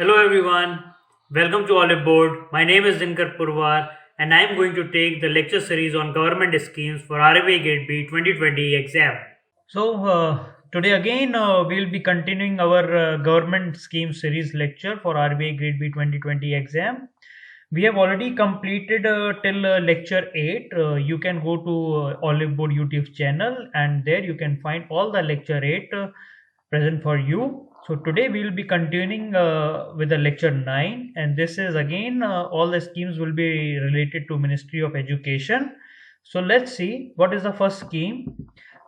Hello everyone, welcome to Olive Board. My name is Dinkar Purwar and I am going to take the lecture series on government schemes for RBI Gate B 2020 exam. Today again we'll be continuing our government scheme series lecture for RBI Grade B 2020 exam. We have already completed till lecture 8. You can go to Olive Board YouTube channel and there you can find all the lecture 8 present for you. So today we will be continuing with the lecture 9, and this is again all the schemes will be related to Ministry of Education. So let's see what is the first scheme.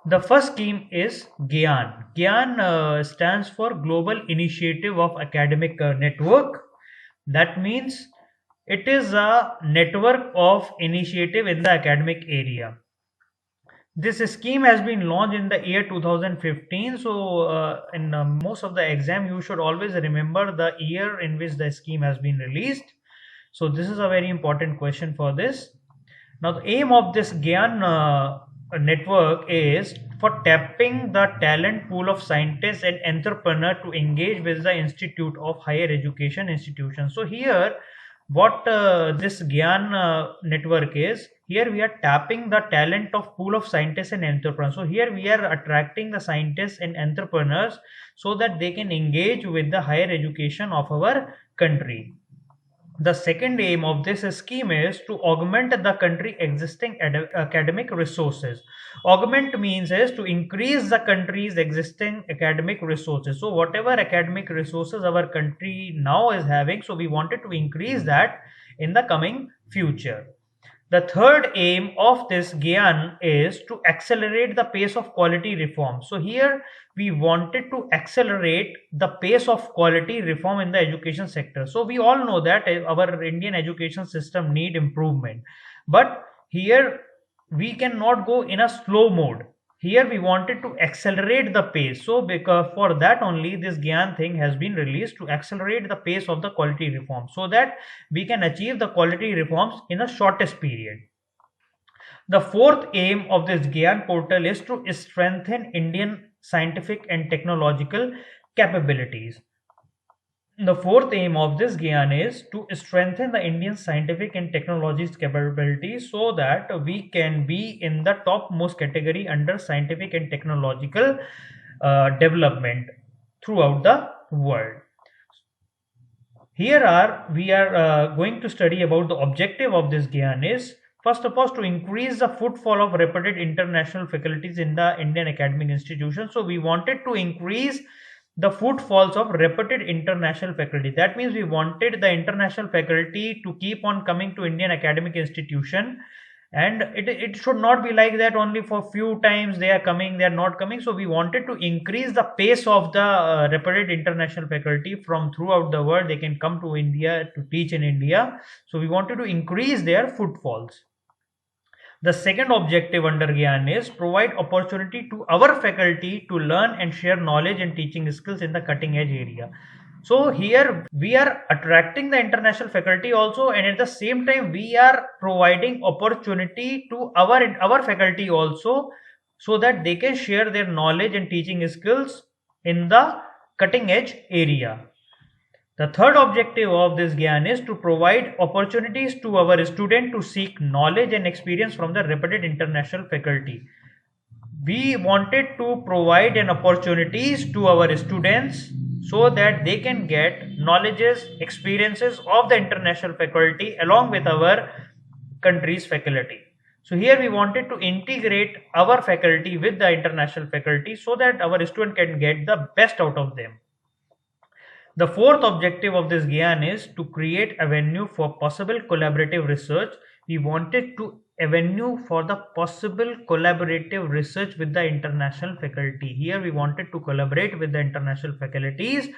The first scheme is GYAN. GYAN stands for Global Initiative of Academic Network. That means it is a network of initiative in the academic area. This scheme has been launched in the year 2015. So, in most of the exam, you should always remember the year in which the scheme has been released. So, this is a very important question for this. Now, the aim of this GYAN network is for tapping the talent pool of scientists and entrepreneurs to engage with the Institute of Higher Education institutions. So, here what this GYAN network is, here we are tapping the talent of pool of scientists and entrepreneurs. So here we are attracting the scientists and entrepreneurs so that they can engage with the higher education of our country. The second aim of this scheme is to augment the country existing academic resources. Augment means is to increase the country's existing academic resources. So whatever academic resources our country now is having, so we wanted to increase that in the coming future. The third aim of this GYAN is to accelerate the pace of quality reform. So here we wanted to accelerate the pace of quality reform in the education sector. So we all know that our Indian education system need improvement, but here we cannot go in a slow mode. Here we wanted to accelerate the pace. So because for that only this GYAN thing has been released, to accelerate the pace of the quality reform so that we can achieve the quality reforms in the shortest period. The fourth aim of this GYAN portal is to strengthen Indian scientific and technological capabilities. The fourth aim of this GYAN is to strengthen the Indian scientific and technologies capabilities so that we can be in the topmost category under scientific and technological development throughout the world. Here we are going to study about the objective of this GYAN is, first of all, to increase the footfall of reputed international faculties in the Indian academic institutions. So we wanted to increase the footfalls of reputed international faculty. That means we wanted the international faculty to keep on coming to Indian academic institution, and it should not be like that only for few times they are coming, they are not coming. So we wanted to increase the pace of the reputed international faculty from throughout the world. They can come to India to teach in India. So we wanted to increase their footfalls. The second objective under GYAN is provide opportunity to our faculty to learn and share knowledge and teaching skills in the cutting edge area. So here we are attracting the international faculty also, and at the same time we are providing opportunity to our faculty also, so that they can share their knowledge and teaching skills in the cutting edge area. The third objective of this GYAN is to provide opportunities to our students to seek knowledge and experience from the reputed international faculty. We wanted to provide an opportunities to our students so that they can get knowledges, experiences of the international faculty along with our country's faculty. So here we wanted to integrate our faculty with the international faculty so that our student can get the best out of them. The fourth objective of this GYAN is to create avenue for possible collaborative research. We wanted to avenue for the possible collaborative research with the international faculty. Here we wanted to collaborate with the international faculties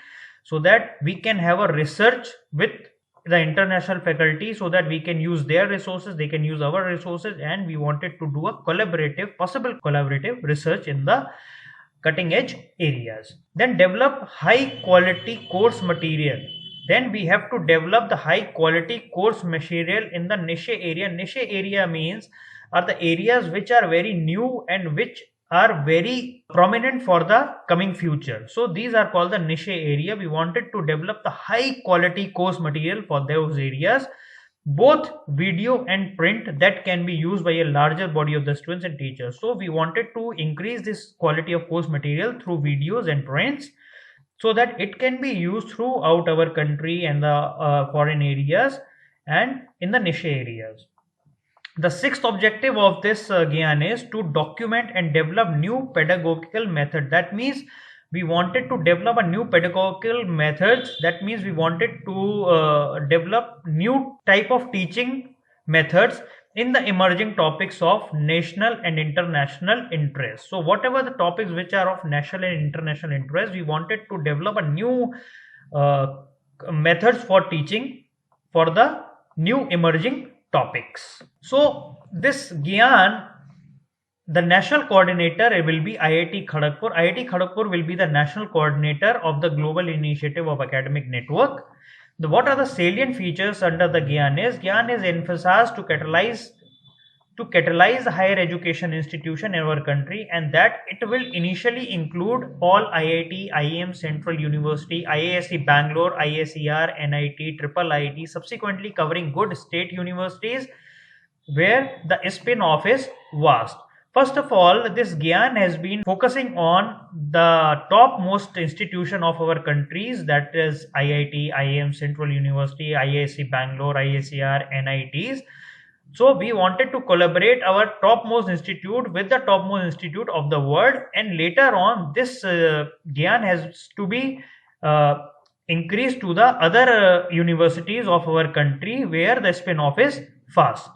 so that we can have a research with the international faculty, so that we can use their resources, they can use our resources, and we wanted to do a possible collaborative research in the cutting edge areas. Then develop high quality course material. Then we have to develop the high quality course material in the niche area. Niche area means are the areas which are very new and which are very prominent for the coming future. So these are called the niche area. We wanted to develop the high quality course material for those areas, both video and print, that can be used by a larger body of the students and teachers. So we wanted to increase this quality of course material through videos and prints so that it can be used throughout our country and the foreign areas and in the niche areas. The sixth objective of this Gyan is to document and develop new pedagogical method. That means we wanted to develop a new pedagogical methods. That means we wanted to develop new type of teaching methods in the emerging topics of national and international interest. So whatever the topics which are of national and international interest, we wanted to develop a new methods for teaching for the new emerging topics. So this Gyan, the national coordinator will be IIT Kharagpur. IIT Kharagpur will be the national coordinator of the global initiative of academic network. What are the salient features under the Gyan is emphasized to catalyze the higher education institution in our country, and that it will initially include all IIT, IIM, Central University, IISc Bangalore, ISER, NIT, Triple IIT, subsequently covering good state universities where the spin-off is vast. First of all, this Gyan has been focusing on the topmost institution of our countries, that is IIT, IIM, Central University, IISc Bangalore, ISER, NITs. So we wanted to collaborate our topmost institute with the topmost institute of the world, and later on this Gyan has to be increased to the other universities of our country where the spin-off is fast.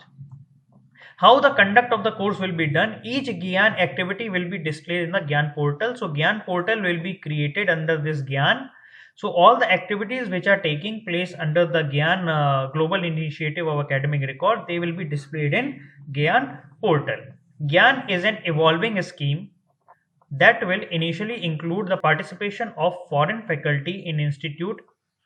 How the conduct of the course will be done? Each Gyan activity will be displayed in the Gyan portal. So Gyan portal will be created under this Gyan. So all the activities which are taking place under the Gyan Global Initiative of Academic Record, they will be displayed in Gyan portal. Gyan is an evolving scheme that will initially include the participation of foreign faculty in institute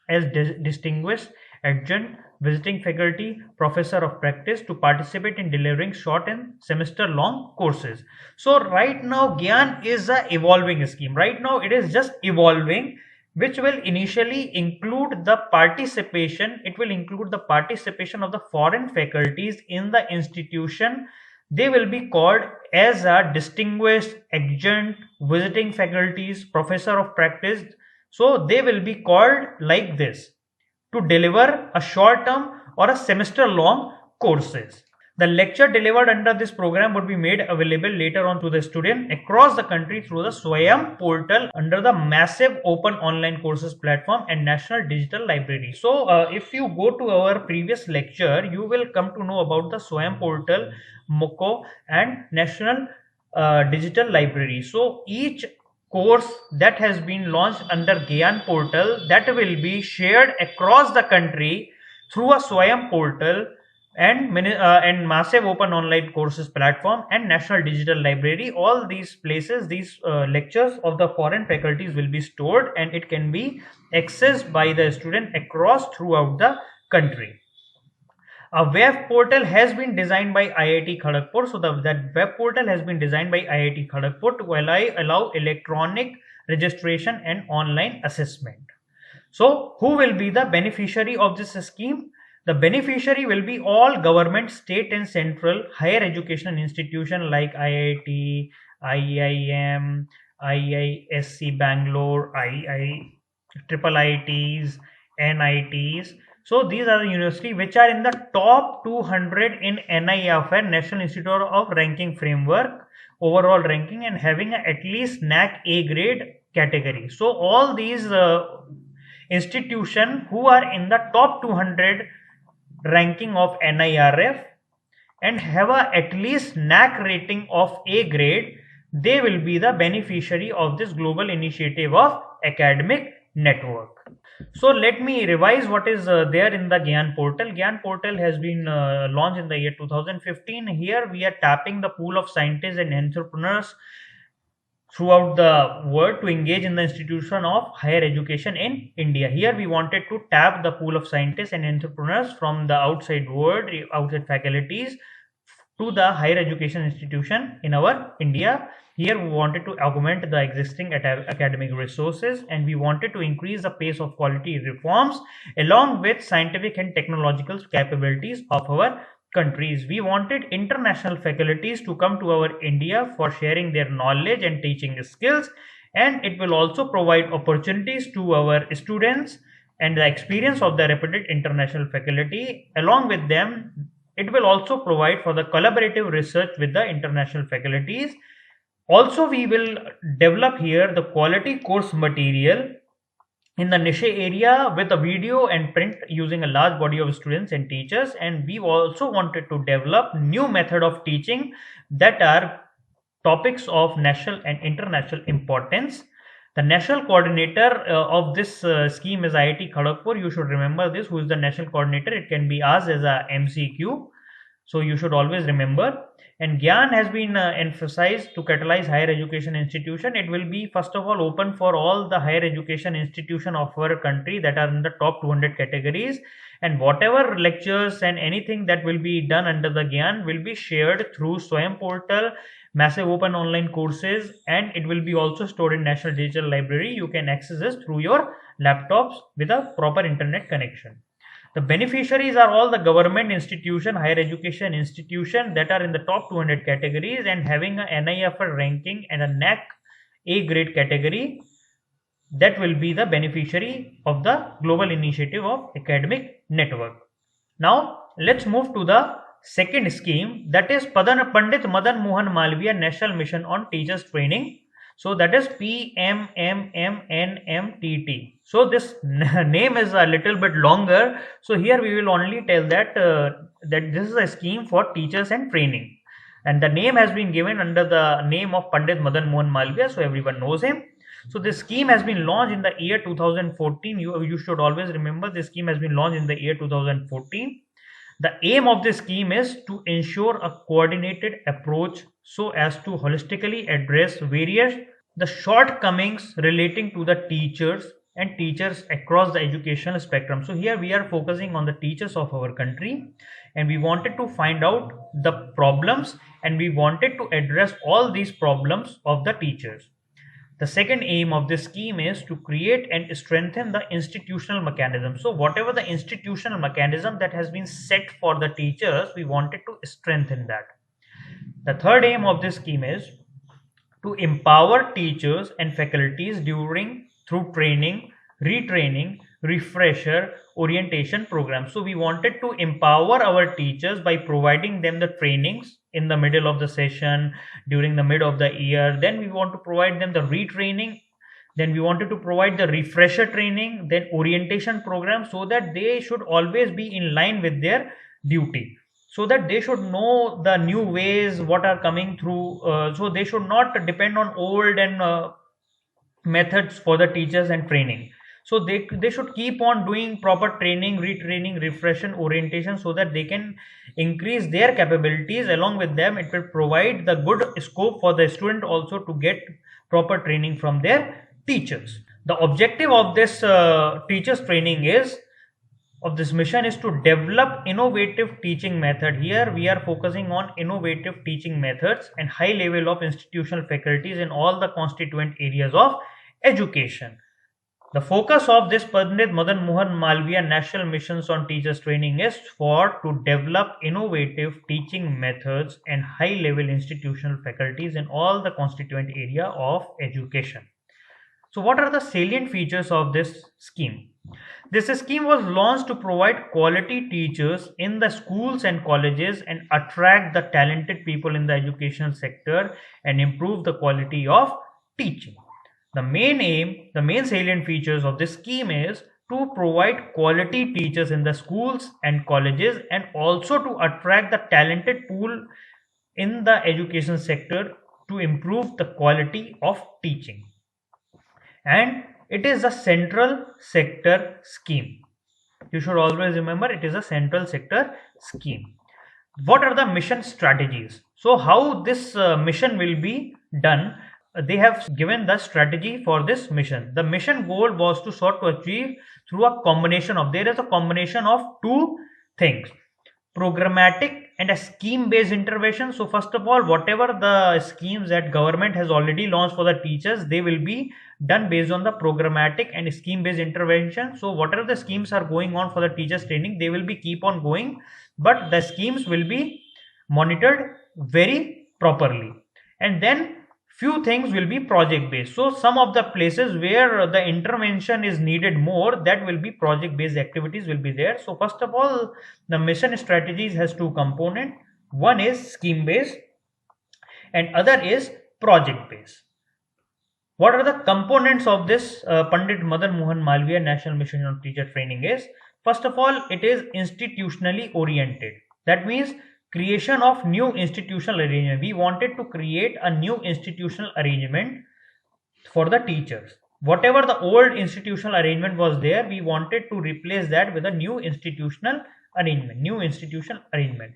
as distinguished adjunct, visiting faculty, professor of practice to participate in delivering short and semester long courses. So right now Gyan is a evolving scheme. Right now it is just evolving, which will initially include the participation. It will include the participation of the foreign faculties in the institution. They will be called as a distinguished adjunct, visiting faculties, professor of practice. So they will be called like this to deliver a short term or a semester long courses. The lecture delivered under this program would be made available later on to the student across the country through the Swayam portal under the massive open online courses platform and National Digital Library. So if you go to our previous lecture, you will come to know about the Swayam portal, MOOCo and National Digital Library. So each course that has been launched under Gyan portal, that will be shared across the country through a Swayam portal and massive open online courses platform and National Digital Library. All these places, these lectures of the foreign faculties will be stored, and it can be accessed by the student across throughout the country. A web portal has been designed by IIT Kharagpur. So that web portal has been designed by IIT Kharagpur to allow electronic registration and online assessment. So who will be the beneficiary of this scheme? The beneficiary will be all government, state and central higher education institution like IIT, IIM, IISc Bangalore, Triple IITs, NITs. So these are the universities which are in the top 200 in NIFR, National Institute of Ranking Framework, overall ranking, and having at least NAC A grade category. So all these institutions who are in the top 200 ranking of NIRF and have at least NAC rating of A grade, they will be the beneficiary of this global initiative of academic network. So let me revise what is there in the Gyan portal. Gyan portal has been launched in the year 2015. Here we are tapping the pool of scientists and entrepreneurs throughout the world to engage in the institution of higher education in India. Here we wanted to tap the pool of scientists and entrepreneurs from the outside world, outside faculties, to the higher education institution in our India. Here we wanted to augment the existing academic resources, and we wanted to increase the pace of quality reforms along with scientific and technological capabilities of our countries. We wanted international faculties to come to our India for sharing their knowledge and teaching skills, and it will also provide opportunities to our students and the experience of the reputed international faculty. Along with them, it will also provide for the collaborative research with the international faculties. Also, we will develop here the quality course material in the niche area with a video and print using a large body of students and teachers. And we also wanted to develop new method of teaching that are topics of national and international importance. The national coordinator of this scheme is IIT Kharagpur. You should remember this. Who is the national coordinator? It can be asked as a MCQ. So you should always remember. And Gyan has been emphasized to catalyze higher education institution. It will be first of all open for all the higher education institution of our country that are in the top 200 categories, and whatever lectures and anything that will be done under the Gyan will be shared through Swayam portal, massive open online courses, and it will be also stored in National Digital Library. You can access this through your laptops with a proper internet connection. The beneficiaries are all the government institution, higher education institution that are in the top 200 categories and having a NIFR ranking and a NAC A grade category. That will be the beneficiary of the global initiative of academic network. Now let's move to the second scheme, that is Pandit Madan Mohan Malviya National Mission on Teachers Training. So that is PMMMNMTT. So this name is a little bit longer. So here we will only tell that that this is a scheme for teachers and training, and the name has been given under the name of Pandit Madan Mohan Malviya, so everyone knows him. So this scheme has been launched in the year 2014. You should always remember this scheme has been launched in the year 2014. The aim of this scheme is to ensure a coordinated approach so as to holistically address various the shortcomings relating to the teachers and teachers across the educational spectrum. So here we are focusing on the teachers of our country, and we wanted to find out the problems, and we wanted to address all these problems of the teachers. The second aim of this scheme is to create and strengthen the institutional mechanism. So whatever the institutional mechanism that has been set for the teachers, we wanted to strengthen that. The third aim of this scheme is to empower teachers and faculties through training, retraining, refresher, orientation programs. So we wanted to empower our teachers by providing them the trainings in the middle of the session, during the mid of the year. Then we want to provide them the retraining. Then we wanted to provide the refresher training, then orientation program, so that they should always be in line with their duty, so that they should know the new ways what are coming through. So they should not depend on old and methods for the teachers and training. So they should keep on doing proper training, retraining, refresher, orientation, so that they can increase their capabilities. Along with them, it will provide the good scope for the student also to get proper training from their teachers. The objective of this teachers training of this mission is to develop innovative teaching method. Here we are focusing on innovative teaching methods and high level of institutional faculties in all the constituent areas of education. The focus of this Pandit Madan Mohan Malviya National Missions on Teachers Training is to develop innovative teaching methods and high level institutional faculties in all the constituent area of education. So what are the salient features of this scheme? This scheme was launched to provide quality teachers in the schools and colleges and attract the talented people in the educational sector and improve the quality of teaching. The main salient features of this scheme is to provide quality teachers in the schools and colleges, and also to attract the talented pool in the education sector to improve the quality of teaching. And it is a central sector scheme. You should always remember it is a central sector scheme. What are the mission strategies? So how this mission will be done? They have given the strategy for this mission. The mission goal was to achieve through a combination of two things: programmatic and a scheme based intervention. So first of all, whatever the schemes that government has already launched for the teachers, they will be done based on the programmatic and scheme based intervention. So whatever the schemes are going on for the teachers training, they will be keep on going, but the schemes will be monitored very properly. And then few things will be project based. So some of the places where the intervention is needed more, that will be project based activities will be there. So first of all, the mission strategies has two component. One is scheme based and other is project based. What are the components of this Pandit Madan Mohan Malviya National Mission on Teacher Training is? First of all, it is institutionally oriented. That means creation of new institutional arrangement. We wanted to create a new institutional arrangement for the teachers. Whatever the old institutional arrangement was there, we wanted to replace that with a new institutional arrangement.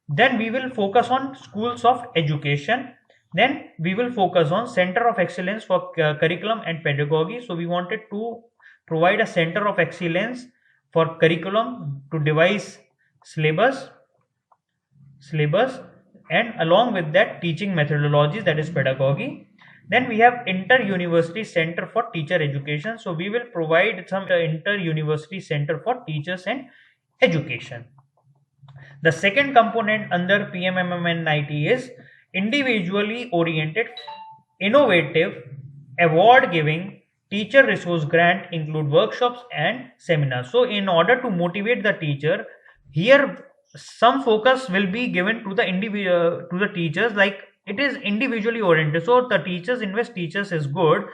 Then we will focus on schools of education. Then we will focus on Center of Excellence for Curriculum and Pedagogy. So we wanted to provide a Center of Excellence for curriculum to devise syllabus, and along with that teaching methodologies, that is pedagogy. Then we have Inter-University Center for Teacher Education. So we will provide some Inter-University Center for Teachers and Education. The second component under PMMNIT is individually oriented, innovative, award giving teacher resource grant include workshops and seminars. So in order to motivate the teacher, here some focus will be given to the individual, to the teachers, like it is individually oriented. So the teachers invest teachers is good,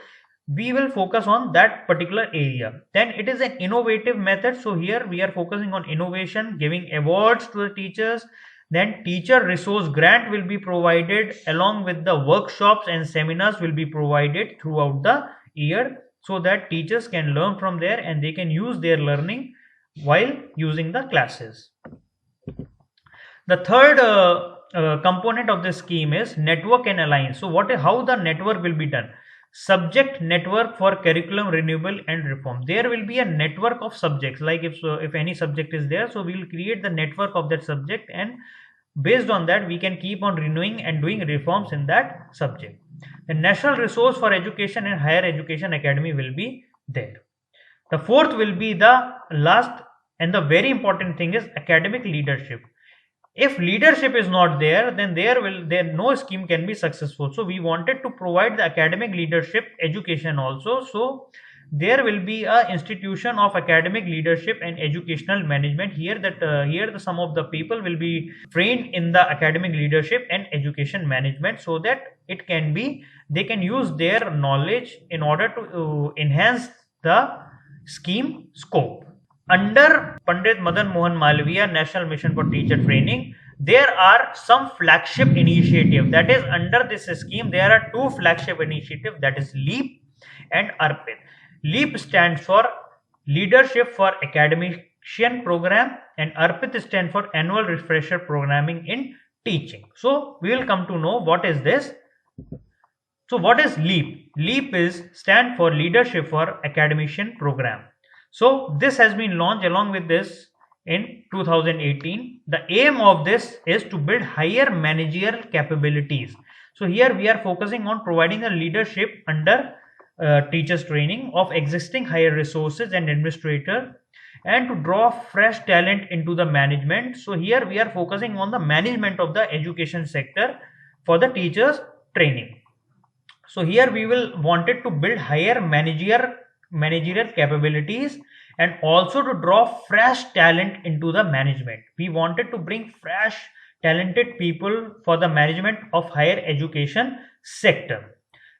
we will focus on that particular area. Then it is an innovative method. So here we are focusing on innovation, giving awards to the teachers. Then teacher resource grant will be provided, along with the workshops and seminars will be provided throughout the year, so that teachers can learn from there and they can use their learning while using the classes. The third component of the scheme is network and alliance. So how the network will be done? Subject network for curriculum renewal and reform. There will be a network of subjects, like if any subject is there, so we will create the network of that subject, and based on that we can keep on renewing and doing reforms in that subject. The National Resource for Education and Higher Education Academy will be there. The fourth will be the last and the very important thing is academic leadership. If leadership is not there, then no scheme can be successful. So we wanted to provide the academic leadership education also. So there will be a institution of academic leadership and educational management here. Some of the people will be trained in the academic leadership and education management, so that they can use their knowledge in order to enhance the scheme scope. Under Pandit Madan Mohan Malviya National Mission for Teacher Training, there are some flagship initiatives. That is, under this scheme, there are two flagship initiatives, that is LEAP and ARPIT. LEAP stands for Leadership for Academician Program, and ARPIT stands for Annual Refresher Programming in Teaching. So we will come to know what is this. So what is LEAP? LEAP stand for Leadership for Academician Program. So this has been launched along with this in 2018. The aim of this is to build higher managerial capabilities. So here we are focusing on providing a leadership under teachers training of existing higher resources and administrator, and to draw fresh talent into the management. So here we are focusing on the management of the education sector for the teachers training. So here we wanted to build higher managerial capabilities, and also to draw fresh talent into the management. We wanted to bring fresh talented people for the management of higher education sector.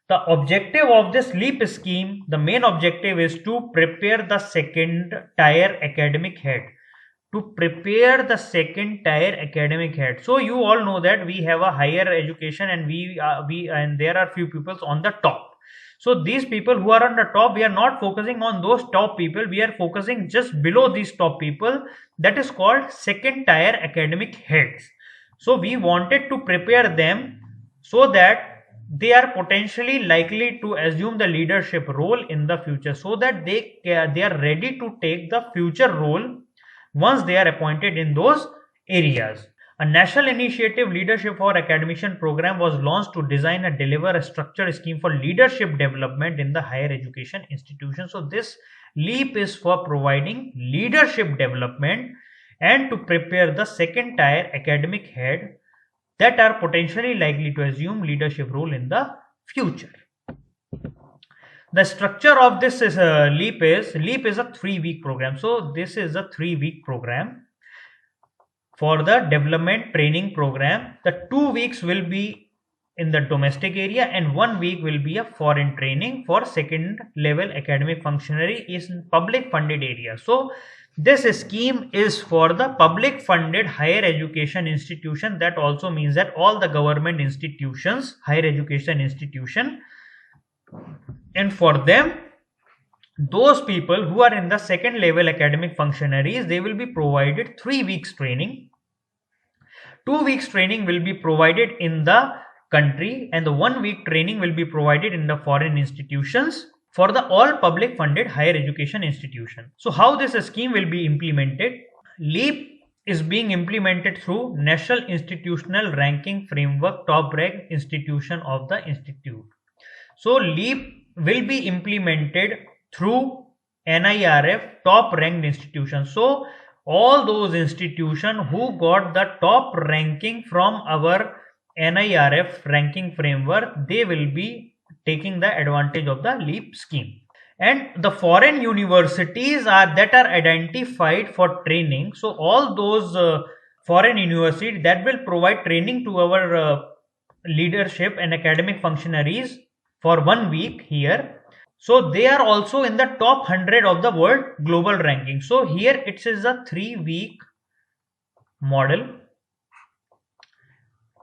The objective of this LEAP scheme, the main objective is to prepare the second tier academic head. So you all know that we have a higher education, and there are few people on the top. So these people who are on the top, we are not focusing on those top people, we are focusing just below these top people, that is called second tier academic heads. So we wanted to prepare them so that they are potentially likely to assume the leadership role in the future, so that they are ready to take the future role once they are appointed in those areas. A national initiative, Leadership for Academician program, was launched to design and deliver a structured scheme for leadership development in the higher education institution. So this LEAP is for providing leadership development and to prepare the second tier academic head that are potentially likely to assume leadership role in the future. The structure of this is LEAP is a 3-week program. So this is a 3-week program for the development training program. The 2 weeks will be in the domestic area and 1 week will be a foreign training for second level academic functionary in public funded area. So this scheme is for the public funded higher education institution. That also means that all the government institutions, higher education institution, and for them, those people who are in the second level academic functionaries, they will be provided 3 weeks training. 2 weeks training will be provided in the country and the 1 week training will be provided in the foreign institutions for the all public funded higher education institution. So how this scheme will be implemented? LEAP is being implemented through National Institutional Ranking Framework top ranked institution of the institute. So LEAP will be implemented through NIRF top ranked institutions. So all those institutions who got the top ranking from our NIRF ranking framework, they will be taking the advantage of the LEAP scheme. And the foreign universities that are identified for training. So all those foreign universities that will provide training to our leadership and academic functionaries for 1 week here. So they are also in the top 100 of the world global ranking. So here it is a 3-week model.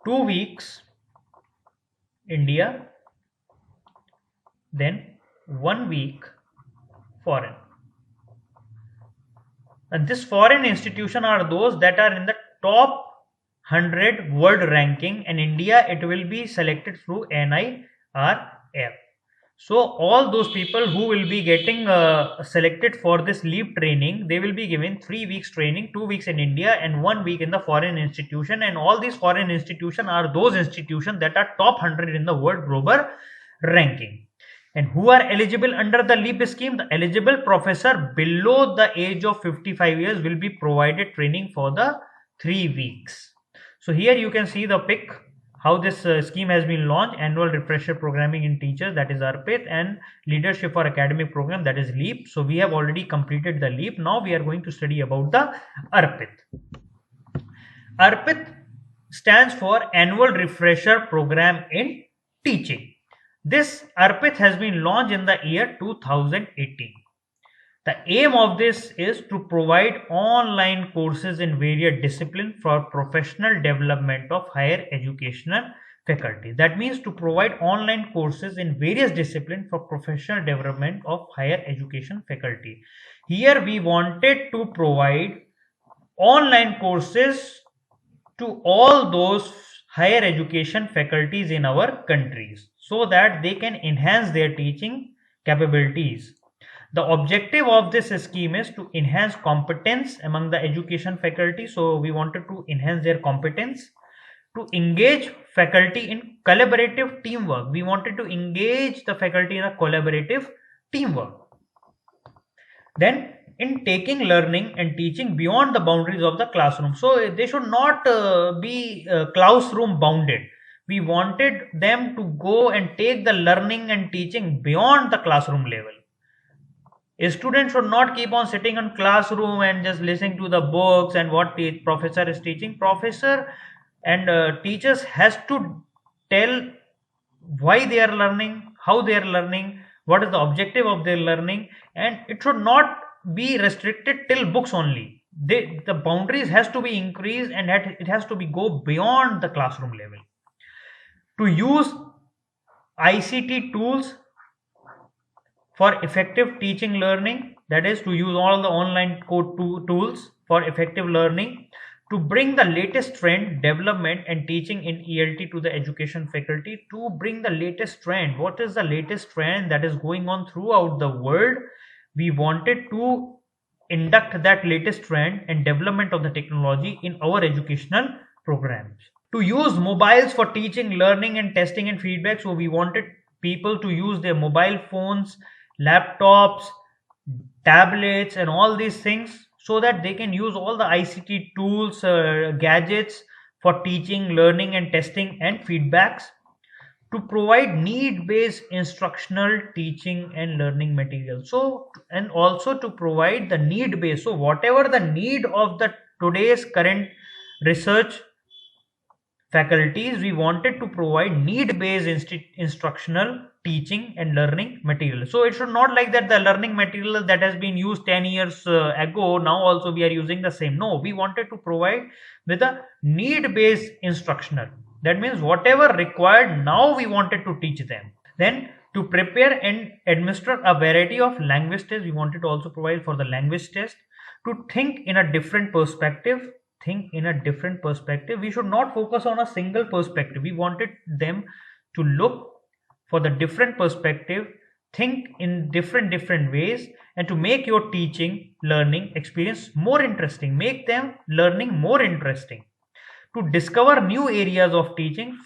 2 weeks India, then 1 week foreign. And this foreign institution are those that are in the top 100 world ranking, and India, it will be selected through NIRF. So all those people who will be getting selected for this LEAP training, they will be given 3 weeks training, 2 weeks in India and 1 week in the foreign institution. And all these foreign institutions are those institutions that are top 100 in the world global ranking. And who are eligible under the LEAP scheme? The eligible professor below the age of 55 years will be provided training for the 3 weeks. So here you can see the pic how this scheme has been launched: annual refresher programming in teachers, that is ARPIT, and leadership for academic program, that is LEAP. So we have already completed the LEAP. Now we are going to study about the ARPIT. ARPIT stands for annual refresher program in teaching. This ARPIT has been launched in the year 2018. The aim of this is to provide online courses in various disciplines for professional development of higher educational faculty. That means to provide online courses in various disciplines for professional development of higher education faculty. Here we wanted to provide online courses to all those higher education faculties in our countries so that they can enhance their teaching capabilities. The objective of this scheme is to enhance competence among the education faculty. So we wanted to enhance their competence, to engage faculty in collaborative teamwork. We wanted to engage the faculty in a collaborative teamwork. Then in taking learning and teaching beyond the boundaries of the classroom. So they should not be classroom bounded. We wanted them to go and take the learning and teaching beyond the classroom level. A student should not keep on sitting in classroom and just listening to the books and what the professor is teaching. Professor and teachers has to tell why they are learning, how they are learning, what is the objective of their learning, and it should not be restricted till books only. The boundaries has to be increased and it has to be go beyond the classroom level. To use ICT tools for effective teaching learning, that is to use all the online code tools for effective learning, to bring the latest trend, development and teaching in ELT to the education faculty, to bring the latest trend. What is the latest trend that is going on throughout the world? We wanted to induct that latest trend and development of the technology in our educational programs. To use mobiles for teaching, learning and testing and feedback. So we wanted people to use their mobile phones, laptops, tablets and all these things so that they can use all the ICT tools, gadgets for teaching, learning and testing and feedbacks. To provide need-based instructional teaching and learning material. So, and also to provide the need-based. So whatever the need of the today's current research faculties, we wanted to provide need-based instructional teaching and learning material. So it should not like that the learning material that has been used 10 years ago, now also we are using the same. No, we wanted to provide with a need-based instructional. That means whatever required now we wanted to teach them. Then to prepare and administer a variety of language tests, we wanted to also provide for the language test. To think in a different perspective, we should not focus on a single perspective. We wanted them to look for the different perspective, think in different ways, and to make your teaching learning experience more interesting, make them learning more interesting. To discover new areas of teaching,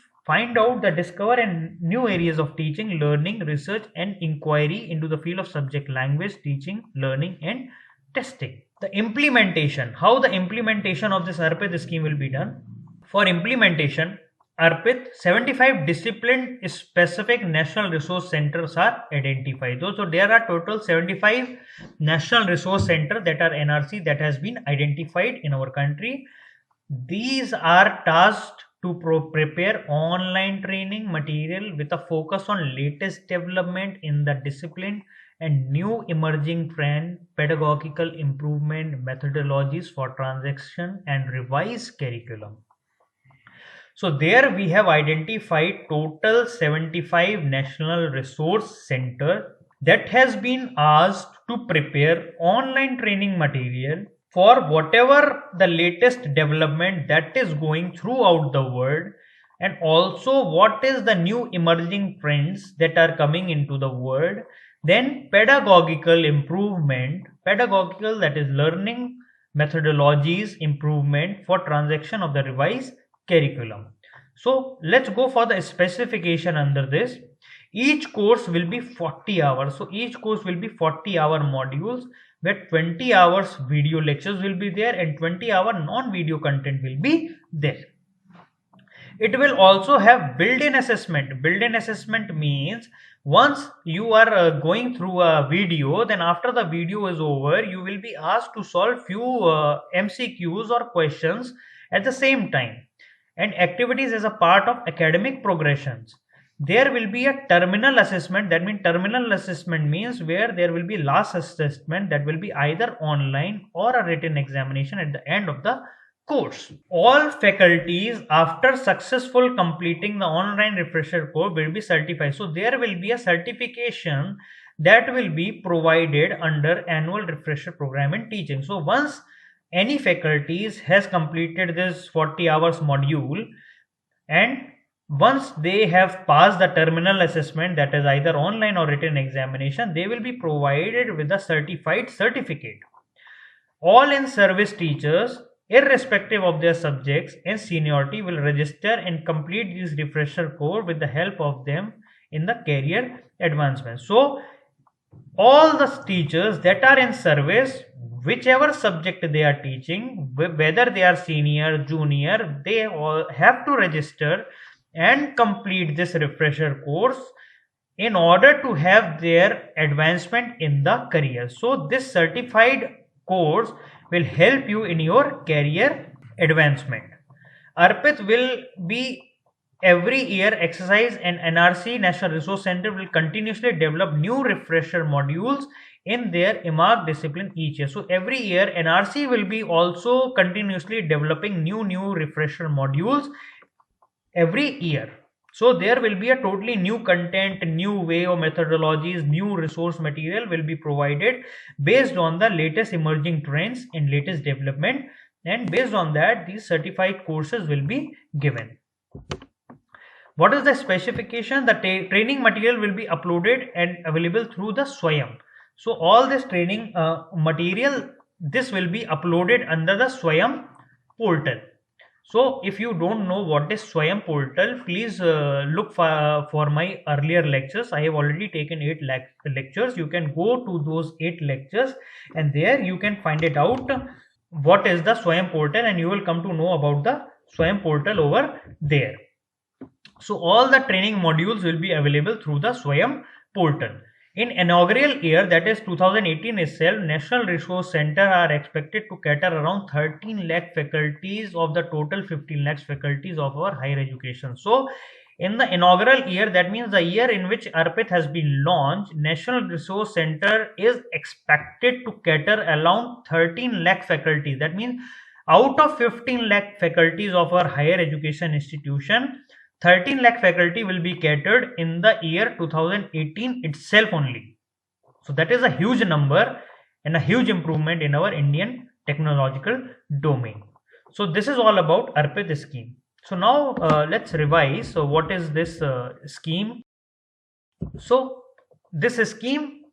discover and new areas of teaching, learning, research and inquiry into the field of subject language, teaching, learning and testing. The implementation, how the implementation of this ARPIT scheme will be done. For implementation, ARPIT 75 discipline specific national resource centers are identified. So there are total 75 national resource centers that are NRC that has been identified in our country. These are tasked to prepare online training material with a focus on latest development in the discipline and new emerging trend, pedagogical improvement methodologies for transaction and revised curriculum. So there we have identified total 75 national resource center that has been asked to prepare online training material for whatever the latest development that is going throughout the world, and also what is the new emerging trends that are coming into the world. Then pedagogical improvement, that is learning methodologies improvement for transaction of the revised curriculum. So let's go for the specification under this. Each course will be 40 hours. So each course will be 40-hour modules where 20 hours video lectures will be there and 20-hour non-video content will be there. It will also have built-in assessment. Built-in assessment means once you are going through a video, then after the video is over, you will be asked to solve few MCQs or questions at the same time, and activities as a part of academic progressions. There will be a terminal assessment. That means terminal assessment means where there will be last assessment that will be either online or a written examination at the end of the course. All faculties after successful completing the online refresher course will be certified. So there will be a certification that will be provided under annual refresher program in teaching. So once any faculties has completed this 40 hours module, and once they have passed the terminal assessment, that is either online or written examination, they will be provided with a certified certificate. All in-service teachers, irrespective of their subjects and seniority, will register and complete this refresher course with the help of them in the career advancement. So all the teachers that are in service, whichever subject they are teaching, whether they are senior, junior, they all have to register and complete this refresher course in order to have their advancement in the career. So this certified course will help you in your career advancement. ARPIT will be every year exercise, and NRC National Resource Center will continuously develop new refresher modules in their EMARC discipline each year. So every year NRC will be also continuously developing new refresher modules every year. So there will be a totally new content, new way of methodologies, new resource material will be provided based on the latest emerging trends and latest development, and based on that these certified courses will be given. What is the specification? The training material will be uploaded and available through the SWAYAM. So all this training material, this will be uploaded under the SWAYAM portal. So if you don't know what is Swayam portal, please look for my earlier lectures. I have already taken 8 lectures. You can go to those 8 lectures and there you can find it out what is the Swayam portal, and you will come to know about the Swayam portal over there. So all the training modules will be available through the Swayam portal. In inaugural year, that is 2018 itself, National Resource Center are expected to cater around 13 lakh faculties of the total 15 lakhs faculties of our higher education. So in the inaugural year, that means the year in which ARPIT has been launched, National Resource Center is expected to cater around 13 lakh faculties. That means out of 15 lakh faculties of our higher education institution, 13 lakh faculty will be catered in the year 2018 itself only. So that is a huge number and a huge improvement in our Indian technological domain. So this is all about ARPIT scheme. So now let's revise. So what is this scheme? So this scheme,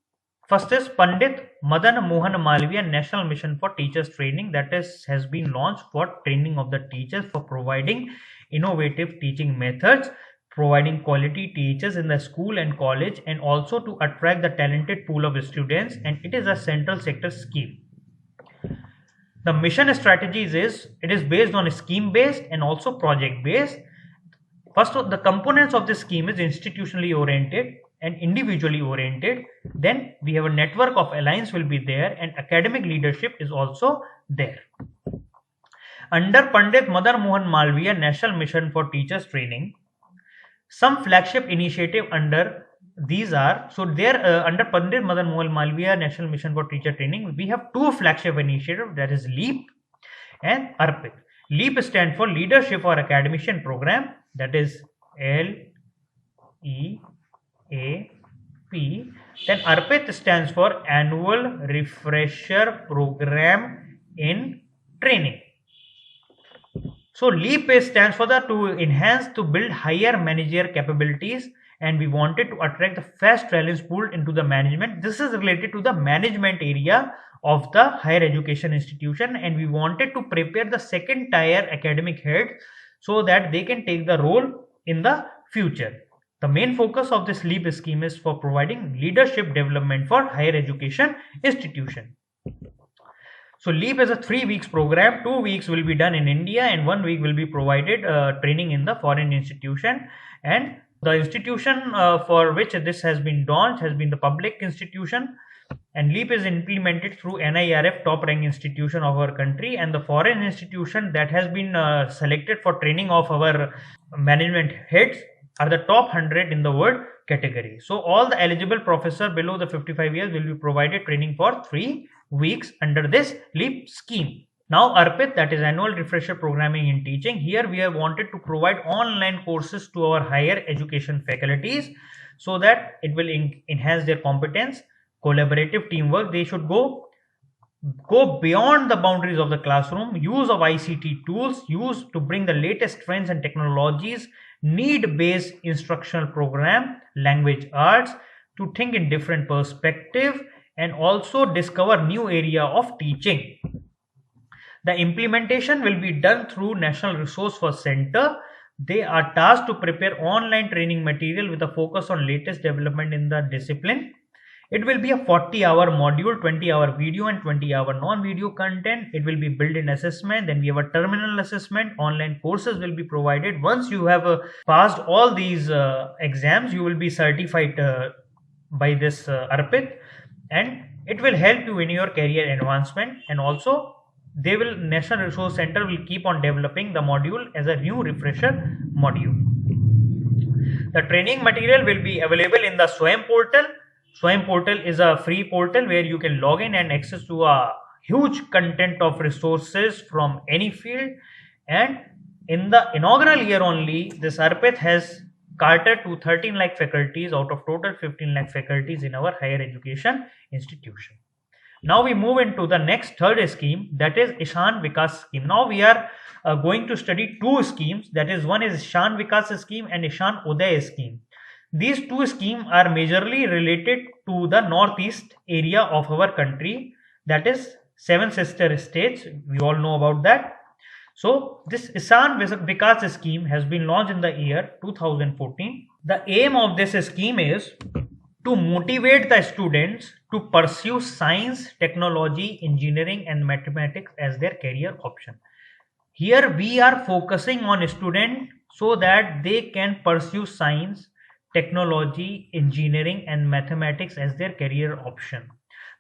first is Pandit Madan Mohan Malviya National Mission for Teachers Training, that has been launched for training of the teachers for providing innovative teaching methods, providing quality teachers in the school and college, and also to attract the talented pool of students, and it is a central sector scheme. The mission strategies it is based on scheme based and also project based. First, the components of this scheme is institutionally oriented and individually oriented. Then we have a network of alliance will be there, and academic leadership is also there. Under Pandit Madan Mohan Malviya National Mission for Teachers Training, some flagship initiative under these are, so there under Pandit Madan Mohan Malviya National Mission for Teacher Training, we have 2 flagship initiatives, that is LEAP and ARPIT. LEAP stands for Leadership for Academician Program, that is LEAP. Then ARPIT stands for Annual Refresher Program in Training. So LEAP stands for to enhance, to build higher managerial capabilities, and we wanted to attract the fast talents pool into the management. This is related to the management area of the higher education institution, and we wanted to prepare the second tier academic heads so that they can take the role in the future. The main focus of this LEAP scheme is for providing leadership development for higher education institution. So LEAP is a 3 weeks program. 2 weeks will be done in India and 1 week will be provided training in the foreign institution. And the institution for which this has been launched has been the public institution, and LEAP is implemented through NIRF top rank institution of our country, and the foreign institution that has been selected for training of our management heads are the top 100 in the world category. So all the eligible professor below the 55 years will be provided training for 3 weeks under this LEAP scheme. Now ARPIT, that is Annual Refresher Programming in Teaching. Here we have wanted to provide online courses to our higher education faculties so that it will enhance their competence, collaborative teamwork. They should go beyond the boundaries of the classroom, use of ICT tools used to bring the latest trends and technologies, need-based instructional program, language arts, to think in different perspective, and also discover new area of teaching. The implementation will be done through National Resource Center. They are tasked to prepare online training material with a focus on latest development in the discipline. It will be a 40-hour module, 20-hour video and 20-hour non-video content. It will be built-in assessment. Then we have a terminal assessment. Online courses will be provided. Once you have passed all these exams, you will be certified by this ARPIT, and it will help you in your career advancement. And also National Resource Center will keep on developing the module as a new refresher module. The training material will be available in the Swayam portal. Swayam portal is a free portal where you can log in and access to a huge content of resources from any field. And in the inaugural year only, this ARPIT has catered to 13 lakh faculties out of total 15 lakh faculties in our higher education institution. Now we move into the next third scheme, that is Ishan Vikas scheme. Now we are going to study 2 schemes, that is one is Ishan Vikas scheme and Ishan Uday scheme. These 2 schemes are majorly related to the northeast area of our country, that is 7 sister states. We all know about that. So this Ishan Vikas scheme has been launched in the year 2014. The aim of this scheme is to motivate the students to pursue science, technology, engineering and mathematics as their career option. Here we are focusing on students so that they can pursue science, technology, engineering and mathematics as their career option.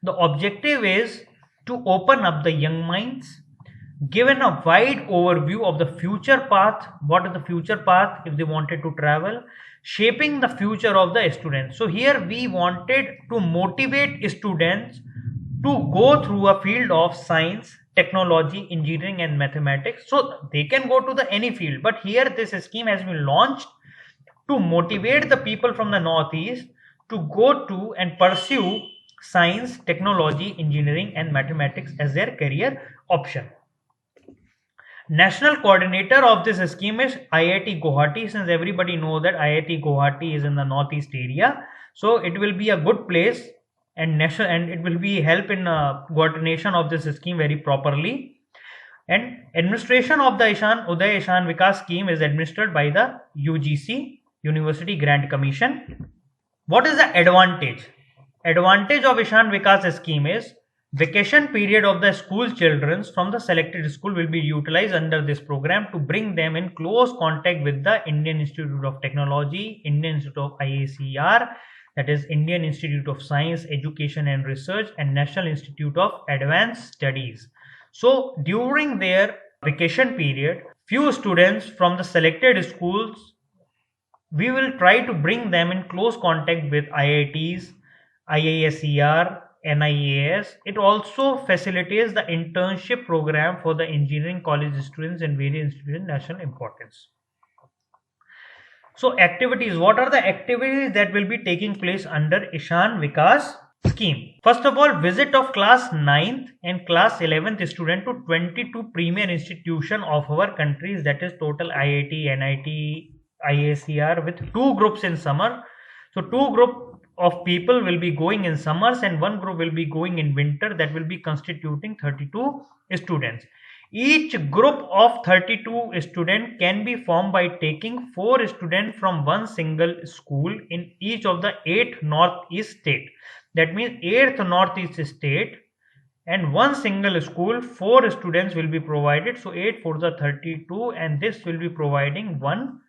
The objective is to open up the young minds, given a wide overview of the future path, what is the future path if they wanted to travel, shaping the future of the students. So here we wanted to motivate students to go through a field of science, technology, engineering and mathematics. So they can go to the any field, but here this scheme has been launched to motivate the people from the northeast to go to and pursue science, technology, engineering and mathematics as their career option. National coordinator of this scheme is IIT Guwahati. Since everybody knows that IIT Guwahati is in the northeast area, so it will be a good place and national, and it will be help in coordination of this scheme very properly. And administration of the Uday Ishan Vikas scheme is administered by the UGC, University Grant Commission. What is the advantage? Advantage of Ishan Vikas scheme is vacation period of the school children from the selected school will be utilized under this program to bring them in close contact with the Indian Institute of Technology, Indian Institute of IACR, that is Indian Institute of Science, Education and Research, and National Institute of Advanced Studies. So during their vacation period, few students from the selected schools, we will try to bring them in close contact with IITs, IASER, NIAS. It also facilitates the internship program for the engineering college students in various institutions of national importance. So activities, what are the activities that will be taking place under Ishan Vikas scheme? First of all, visit of class 9th and class 11th student to 22 premier institution of our countries, that is total IIT, NIT, IACR, with 2 groups in summer. So 2 group of people will be going in summers and 1 group will be going in winter, that will be constituting 32 students. Each group of 32 students can be formed by taking 4 students from one single school in each of the 8 northeast state. That means 8th northeast state, and one single school, 4 students will be provided. So 8 for the 32, and this will be providing 1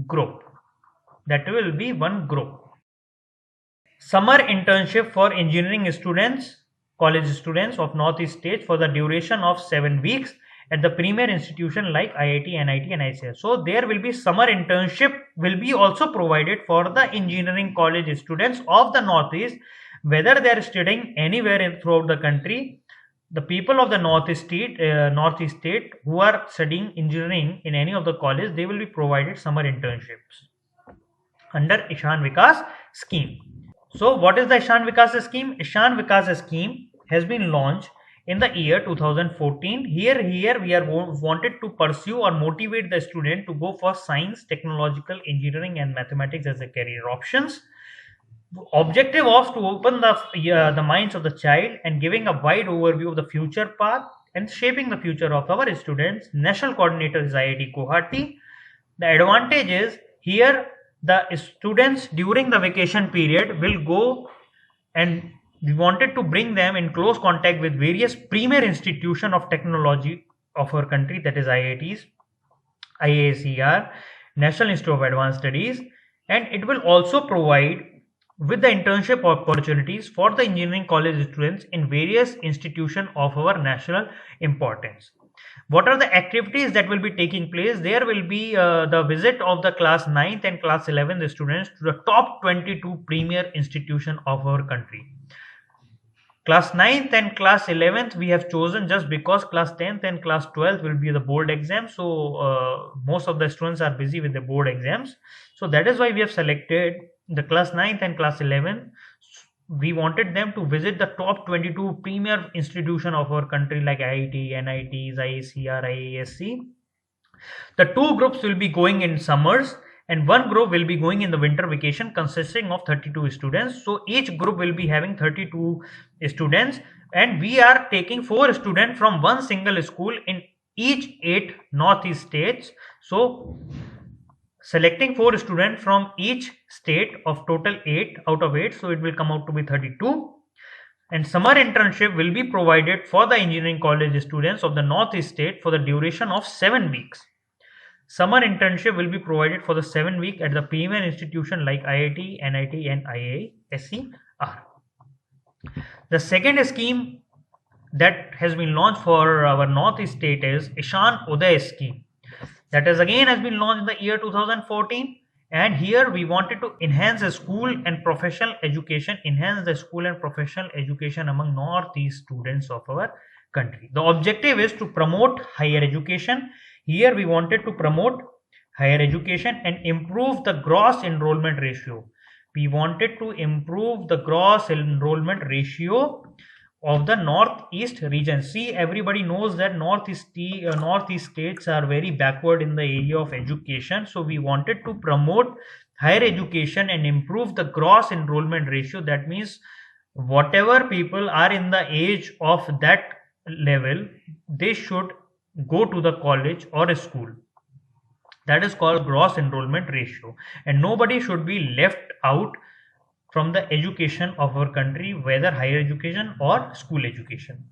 group. That will be 1 group. Summer internship for engineering students, college students of northeast states for the duration of 7 weeks at the premier institution like IIT, NIT and ICS. So there will be summer internship will be also provided for the engineering college students of the northeast, whether they are studying anywhere throughout the country. The people of the northeast state who are studying engineering in any of the college, they will be provided summer internships under Ishan Vikas scheme. So what is the Ishan Vikas scheme? Ishan Vikas scheme has been launched in the year 2014. Here we are wanted to pursue or motivate the student to go for science, technological, engineering and mathematics as a career options. Objective was to open the minds of the child and giving a wide overview of the future path and shaping the future of our students. National coordinator is IIT Guwahati. The advantage is here the students during the vacation period will go, and we wanted to bring them in close contact with various premier institution of technology of our country, that is IITs, IACR, National Institute of Advanced Studies, and it will also provide with the internship opportunities for the engineering college students in various institutions of our national importance. What are the activities that will be taking place? There will be the visit of the class 9th and class 11th students to the top 22 premier institution of our country. Class 9th and class 11th we have chosen just because class 10th and class 12th will be the board exams. So most of the students are busy with the board exams. So that is why we have selected the class 9th and class 11th. We wanted them to visit the top 22 premier institution of our country like IIT, NITs, IACR, IASC. The 2 groups will be going in summers and 1 group will be going in the winter vacation, consisting of 32 students. So each group will be having 32 students, and we are taking 4 students from one single school in each 8 northeast states. So selecting 4 students from each state of total 8 out of 8, so it will come out to be 32. And summer internship will be provided for the engineering college students of the northeast state for the duration of 7 weeks. Summer internship will be provided for the 7 week at the PMN institution like IIT, NIT and IISER. The second scheme that has been launched for our northeast state is Ishan Uday scheme. That has been launched in the year 2014, and here we wanted to enhance the school and professional education, among northeast students of our country. The objective is to promote higher education. Here we wanted to promote higher education and improve the gross enrollment ratio. We wanted to improve the gross enrollment ratio of the northeast region. See, everybody knows that northeast states are very backward in the area of education, so we wanted to promote higher education and improve the gross enrollment ratio. That means whatever people are in the age of that level, they should go to the college or a school. That is called gross enrollment ratio, and nobody should be left out from the education of our country, whether higher education or school education.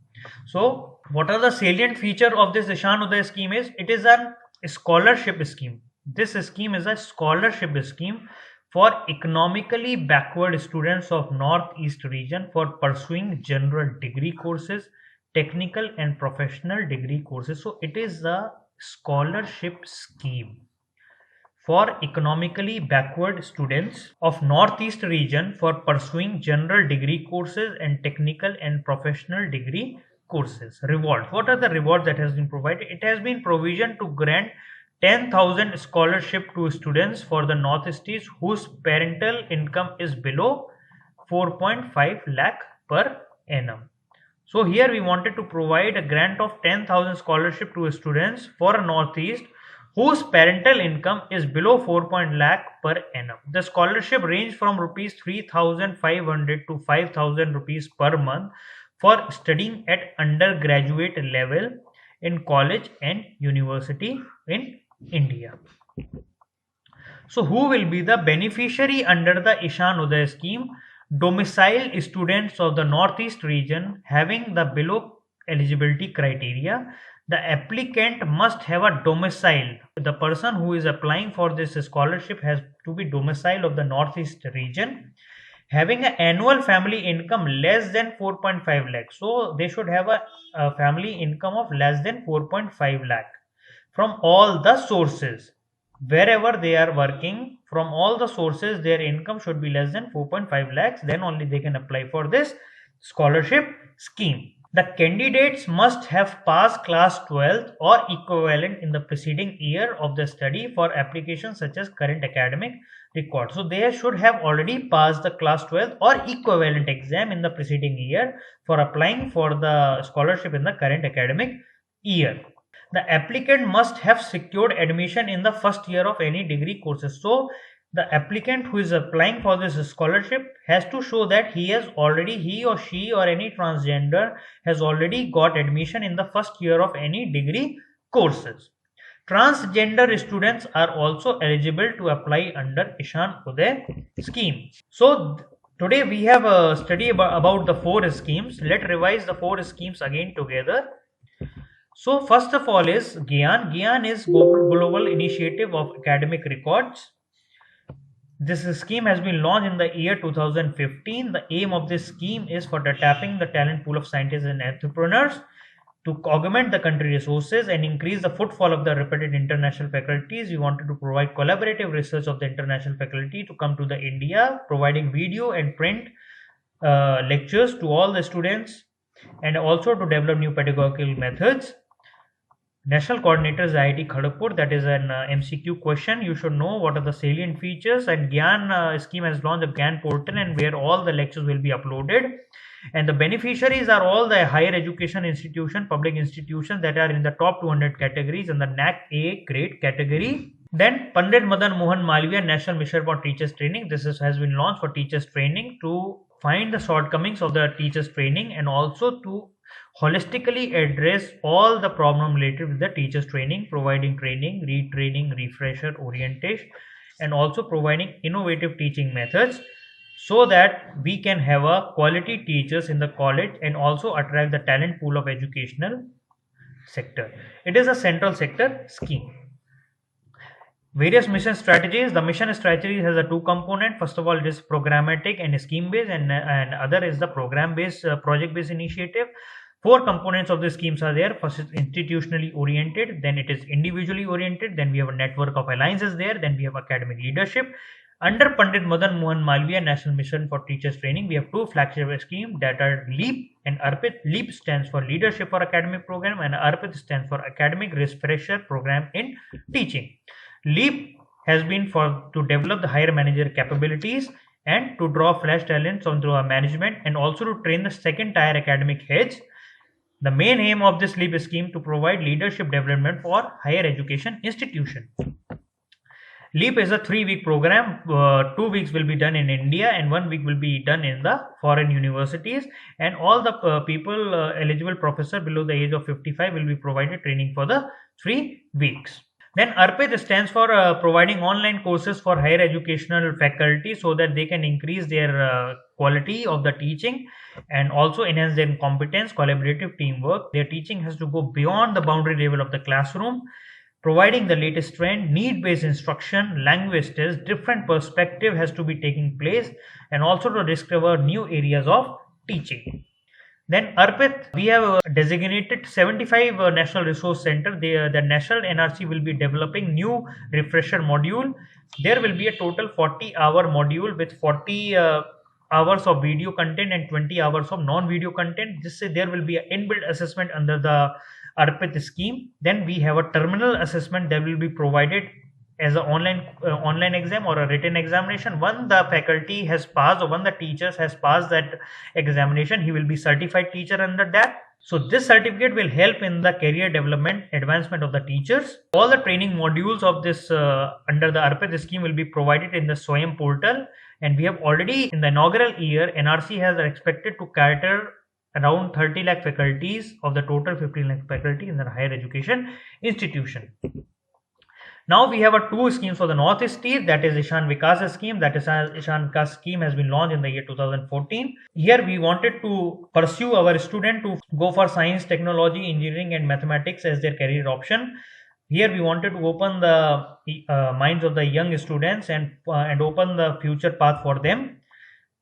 So what are the salient feature of this Ishan Uday scheme is? It is a scholarship scheme. This scheme is a scholarship scheme for economically backward students of northeast region for pursuing general degree courses, technical and professional degree courses. So it is a scholarship scheme for economically backward students of northeast region for pursuing general degree courses and technical and professional degree courses. Rewards. What are the rewards that has been provided? It has been provision to grant 10,000 scholarship to students for the northeasties whose parental income is below 4.5 lakh per annum. So here we wanted to provide a grant of 10,000 scholarship to students for a northeast whose parental income is below 4 lakh per annum. The scholarship range from rupees 3,500 to 5,000 rupees per month for studying at undergraduate level in college and university in India. So who will be the beneficiary under the Ishan Uday scheme? Domiciled students of the northeast region having the below eligibility criteria. The applicant must have a domicile. The person who is applying for this scholarship has to be domicile of the northeast region, having an annual family income less than 4.5 lakh. So they should have a family income of less than 4.5 lakh from all the sources. Wherever they are working, from all the sources, their income should be less than 4.5 lakhs. Then only they can apply for this scholarship scheme. The candidates must have passed class 12th or equivalent in the preceding year of the study for applications such as current academic record. So they should have already passed the class 12th or equivalent exam in the preceding year for applying for the scholarship in the current academic year. The applicant must have secured admission in the first year of any degree courses. So the applicant who is applying for this scholarship has to show that he or she or any transgender has already got admission in the first year of any degree courses. Transgender students are also eligible to apply under Ishan Uday scheme. So today we have a study about the 4 schemes. Let's revise the 4 schemes again together. So first of all is GYAN. GYAN is Global Initiative of Academic Records. This scheme has been launched in the year 2015. The aim of this scheme is for tapping the talent pool of scientists and entrepreneurs to augment the country resources and increase the footfall of the reputed international faculties. We wanted to provide collaborative research of the international faculty to come to the India, providing video and print lectures to all the students, and also to develop new pedagogical methods. National coordinator is IIT Kharagpur. That is an MCQ question. You should know what are the salient features. And GYAN scheme has launched a GYAN portal, and where all the lectures will be uploaded. And the beneficiaries are all the higher education institution, public institutions that are in the top 200 categories and the NAC A grade category. Then Pandit Madan Mohan Malviya National Mission for Teachers Training. This has been launched for teachers training to find the shortcomings of the teachers training and also to holistically address all the problem related with the teachers training, providing training, retraining, refresher, orientation, and also providing innovative teaching methods so that we can have a quality teachers in the college and also attract the talent pool of educational sector. It is a central sector scheme. Various mission strategies. The mission strategy has a two component. First of all, it is programmatic and scheme based, and other is the program based, project based initiative. Four components of the schemes are there. First is institutionally oriented, then it is individually oriented, then we have a network of alliances there, then we have academic leadership. Under Pandit Madan Mohan Malviya National Mission for Teachers Training, we have two flagship schemes that are LEAP and ARPIT. LEAP stands for Leadership for Academic Program, and ARPIT stands for Academic Refresher Program in Teaching. LEAP has been to develop the higher manager capabilities and to draw fresh talents onto our management, and also to train the second tier academic heads. The main aim of this LEAP scheme to provide leadership development for higher education institution. LEAP is a 3-week program. 2 weeks will be done in India and 1 week will be done in the foreign universities, and all the people eligible professor below the age of 55 will be provided training for the 3 weeks. Then ARPIT stands for providing online courses for higher educational faculty so that they can increase their quality of the teaching and also enhance their competence, collaborative teamwork. Their teaching has to go beyond the boundary level of the classroom, providing the latest trend, need-based instruction, language tests, different perspective has to be taking place, and also to discover new areas of teaching. Then ARPIT, we have designated 75 National Resource Center. The National NRC will be developing new refresher module. There will be a total 40-hour module with 40 hours of video content and 20 hours of non-video content. There will be an inbuilt assessment under the ARPIT scheme. Then we have a terminal assessment that will be provided as an online exam or a written examination. When the faculty has passed or when the teachers has passed that examination, he will be certified teacher under that. So this certificate will help in the career development advancement of the teachers. All the training modules of this under the ARPIT scheme will be provided in the SWAYAM portal, and we have already in the inaugural year NRC has expected to cater around 30 lakh faculties of the total 15 lakh faculty in the higher education institution. Now we have two schemes for the Northeast state, that is Ishan Vikas scheme. That is Ishan Vikas scheme has been launched in the year 2014. Here we wanted to pursue our student to go for science, technology, engineering and mathematics as their career option. Here we wanted to open the minds of the young students and open the future path for them.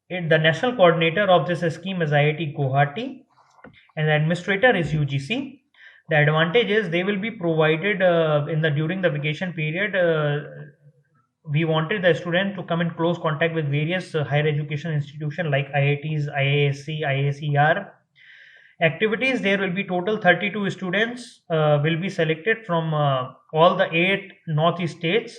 The national coordinator of this scheme is IIT Guwahati and the administrator is UGC. The advantage is they will be provided during the vacation period. We wanted the student to come in close contact with various higher education institutions like IITs, IISc, IICR. Activities, there will be total 32 students will be selected from all the 8 Northeast states,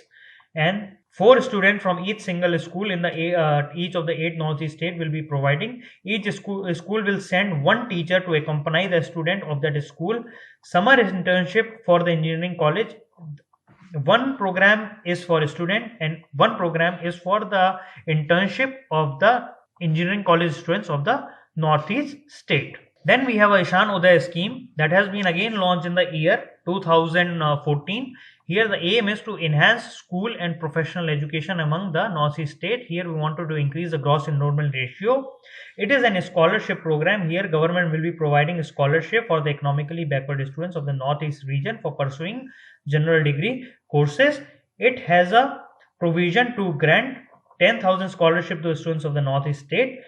and 4 students from each single school in the each of the 8 Northeast state will be providing. Each school will send 1 teacher to accompany the student of that school. Summer internship for the engineering college. 1 program is for a student and 1 program is for the internship of the engineering college students of the Northeast state. Then we have a Ishan Uday scheme that has been again launched in the year 2014. Here the aim is to enhance school and professional education among the Northeast state. Here we wanted to increase the gross enrollment ratio. It is a scholarship program. Here government will be providing a scholarship for the economically backward students of the Northeast region for pursuing general degree courses. It has a provision to grant 10,000 scholarship to students of the Northeast state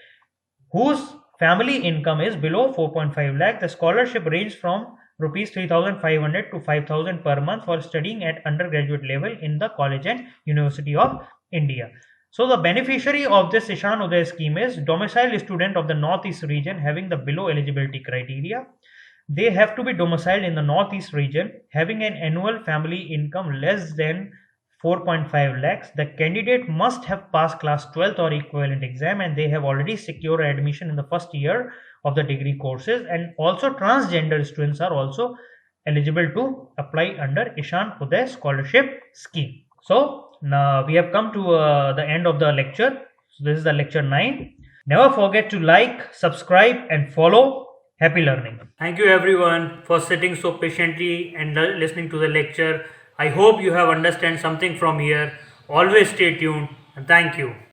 whose family income is below 4.5 lakh. The scholarship range from rupees 3,500 to 5,000 per month for studying at undergraduate level in the college and University of India. So the beneficiary of this Ishan Uday scheme is domiciled student of the Northeast region having the below eligibility criteria. They have to be domiciled in the Northeast region having an annual family income less than 4.5 lakhs. The candidate must have passed class 12th or equivalent exam and they have already secured admission in the first year of the degree courses, and also transgender students are also eligible to apply under Ishan Uday scholarship scheme. So now we have come to the end of the lecture. So this is the lecture 9. Never forget to like, subscribe and follow, Happy learning. Thank you everyone for sitting so patiently and listening to the lecture. I hope you have understand something from here. Always stay tuned and thank you.